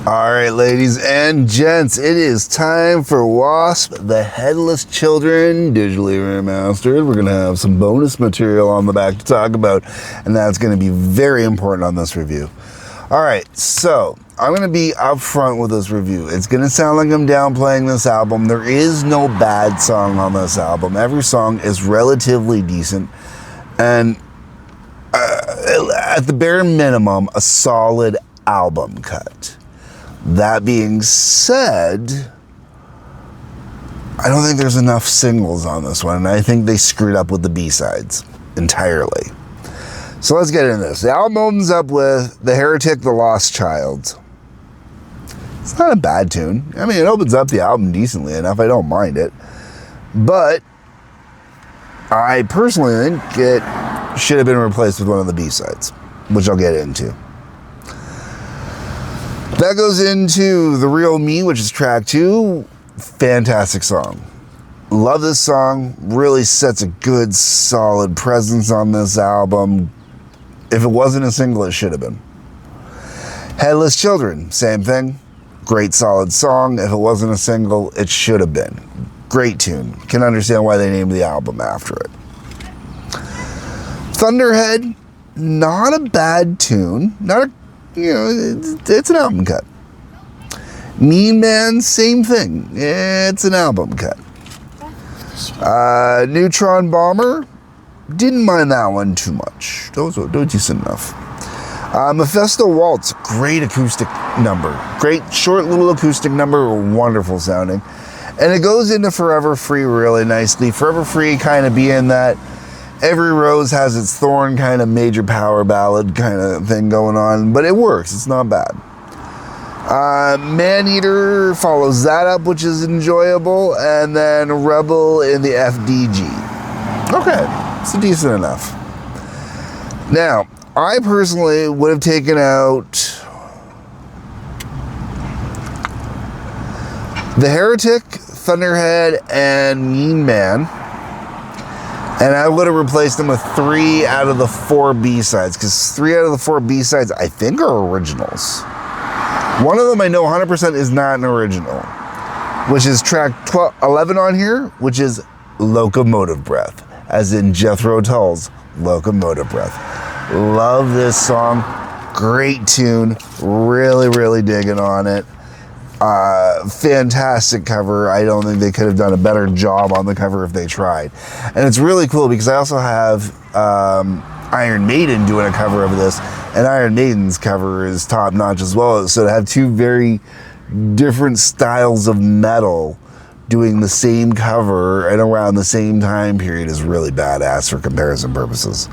All right, ladies and gents, it is time for W.A.S.P, the Headless Children, digitally remastered. We're going to have some bonus material on the back to talk about, and that's going to be very important on this review. All right, so I'm going to be upfront with this review. It's going to sound like I'm downplaying this album. There is no bad song on this album. Every song is relatively decent, and at the bare minimum, a solid album cut. That being said, I don't think there's enough singles on this one, and I think they screwed up with the B-sides entirely. So let's get into this. The album opens up with The Heretic, The Lost Child. It's not a bad tune. I mean, it opens up the album decently enough. I don't mind it. But I personally think it should have been replaced with one of the B-sides, which I'll get into. That goes into The Real Me, which is track 2. Fantastic song. Love this song. Really sets a good, solid presence on this album. If it wasn't a single, it should have been. Headless Children, same thing. Great, solid song. If it wasn't a single, it should have been. Great tune. Can understand why they named the album after it. Thunderhead, not a bad tune. Not a it's an album cut. Mean Man, same thing. It's an album cut. Neutron Bomber, didn't mind that one too much. Those were decent enough. Mephisto Waltz, great acoustic number. Great short little acoustic number, wonderful sounding. And it goes into Forever Free really nicely. Forever Free kind of being that every rose has its thorn kind of major power ballad kind of thing going on, but it works. It's not bad. Maneater follows that up, which is enjoyable, and then Rebel in the FDG. Okay, it's decent enough. Now, I personally would have taken out The Heretic, Thunderhead, and Mean Man. And I would have replaced them with 3 out of the 4 B-sides, because 3 out of the 4 B-sides, I think, are originals. One of them I know 100% is not an original, which is track 11 on here, which is Locomotive Breath, as in Jethro Tull's Locomotive Breath. Love this song. Great tune. Really, really digging on it. Fantastic cover. I don't think they could have done a better job on the cover if they tried. And it's really cool because I also have Iron Maiden doing a cover of this, and Iron Maiden's cover is top notch as well. So to have 2 very different styles of metal doing the same cover and around the same time period is really badass for comparison purposes.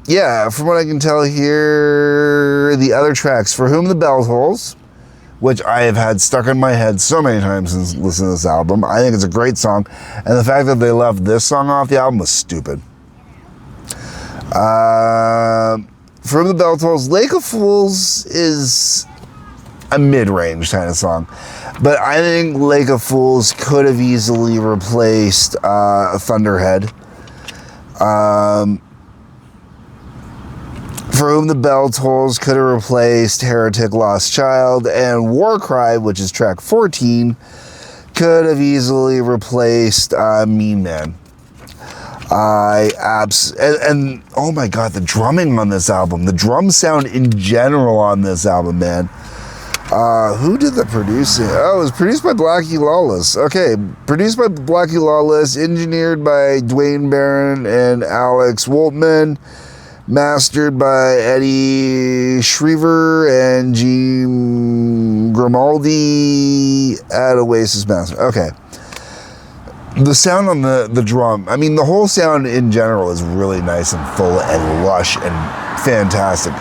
Yeah, from what I can tell here, the other tracks, For Whom the Bell Tolls, which I have had stuck in my head so many times since listening to this album. I think it's a great song, and the fact that they left this song off the album was stupid. For Whom the Bell Tolls, Lake of Fools is a mid-range kind of song, but I think Lake of Fools could have easily replaced Thunderhead. For Whom the Bell Tolls could have replaced Heretic, Lost Child, and War Cry, which is track 14, could have easily replaced Mean Man. And oh my god, the drumming on this album, the drum sound in general on this album, man. Who did the producing? Oh, it was produced by Blackie Lawless. Okay, produced by Blackie Lawless, engineered by Dwayne Barron and Alex Woltman. Mastered by Eddie Shriver and Gene Grimaldi at Oasis Master. Okay. The sound on the drum, I mean, the whole sound in general is really nice and full and lush and fantastic.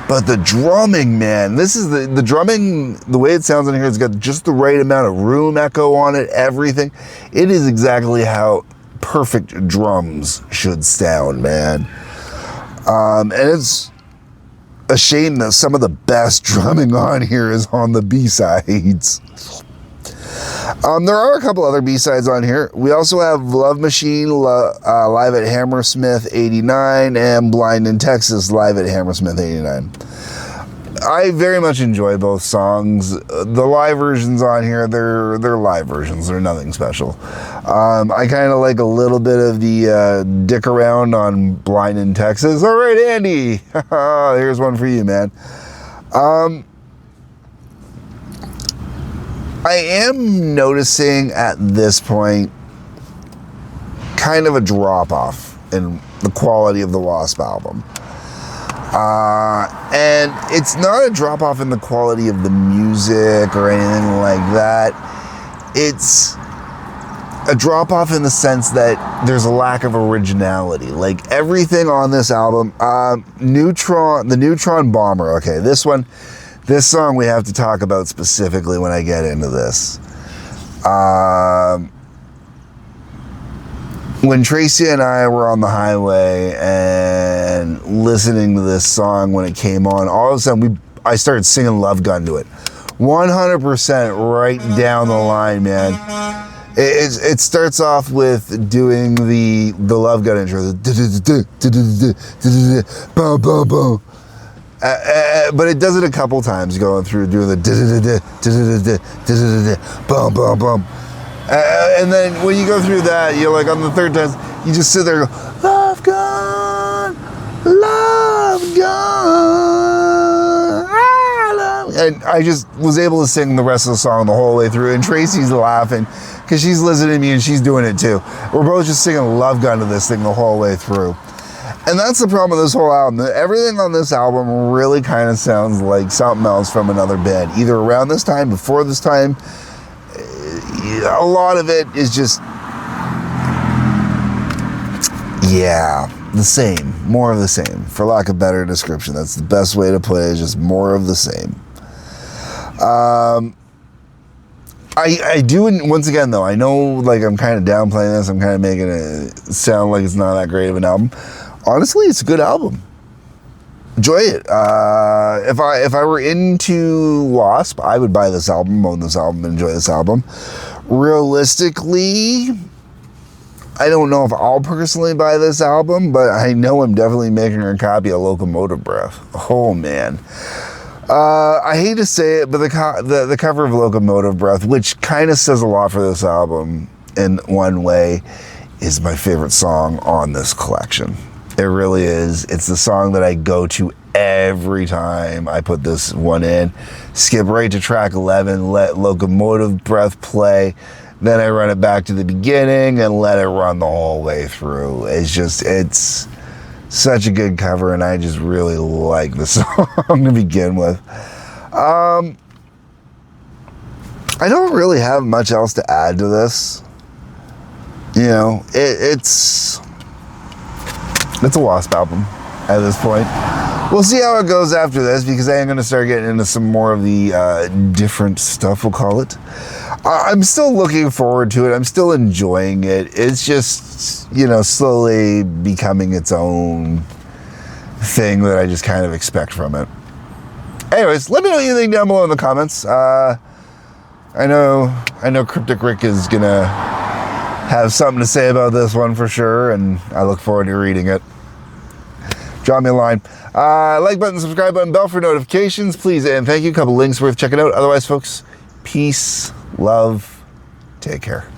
But the drumming, man, this is the drumming, the way it sounds in here, it's got just the right amount of room echo on it, everything. It is exactly how perfect drums should sound, man. And it's a shame that some of the best drumming on here is on the B-sides. There are a couple other B-sides on here. We also have Love Machine live at Hammersmith 89 and Blind in Texas live at Hammersmith 89. I very much enjoy both songs. The live versions on here, they're live versions. They're nothing special. I kind of like a little bit of the dick around on Blind in Texas. All right, Andy. Here's one for you, man. I am noticing at this point kind of a drop-off in the quality of the W.A.S.P album. And it's not a drop-off in the quality of the music or anything like that. It's a drop-off in the sense that there's a lack of originality. Like, everything on this album, the Neutron Bomber, okay, this song we have to talk about specifically when I get into this. When Tracy and I were on the highway and listening to this song when it came on, all of a sudden I started singing Love Gun to it. 100% right down the line, man. It starts off with doing the Love Gun intro. But it does it a couple times, going through doing the bum bum bum. And then when you go through that, you're like, on the third time, you just sit there and go, Love Gun, Love Gun, and I just was able to sing the rest of the song the whole way through, and Tracy's laughing, because she's listening to me and she's doing it too. We're both just singing Love Gun to this thing the whole way through. And that's the problem with this whole album. Everything on this album really kind of sounds like something else from another band, either around this time, before this time. A lot of it is just, yeah, the same, more of the same, for lack of better description. That's the best way to put it, is just more of the same. I do, once again though, I know, like, I'm kind of downplaying this, I'm kind of making it sound like it's not that great of an album. Honestly, it's a good album. Enjoy it. If I were into W.A.S.P, I would buy this album, own this album, enjoy this album. Realistically, I don't know if I'll personally buy this album, but I know I'm definitely making a copy of Locomotive Breath. Oh man. I hate to say it, but the cover of Locomotive Breath, which kind of says a lot for this album in one way, is my favorite song on this collection. It really is. It's the song that I go to every time I put this one in. Skip right to track 11, let Locomotive Breath play, then I run it back to the beginning and let it run the whole way through. It's such a good cover, and I just really like the song to begin with. I don't really have much else to add to this. You know, it's a W.A.S.P album at this point. We'll see how it goes after this, because I am going to start getting into some more of the different stuff, we'll call it. I'm still looking forward to it. I'm still enjoying it. It's just, you know, slowly becoming its own thing that I just kind of expect from it. Anyways, let me know what you think down below in the comments. I know Cryptic Rick is going to have something to say about this one for sure, and I look forward to reading it. Drop me a line. Like button, subscribe button, bell for notifications, please, and thank you. A couple links worth checking out. Otherwise, folks, peace, love, take care.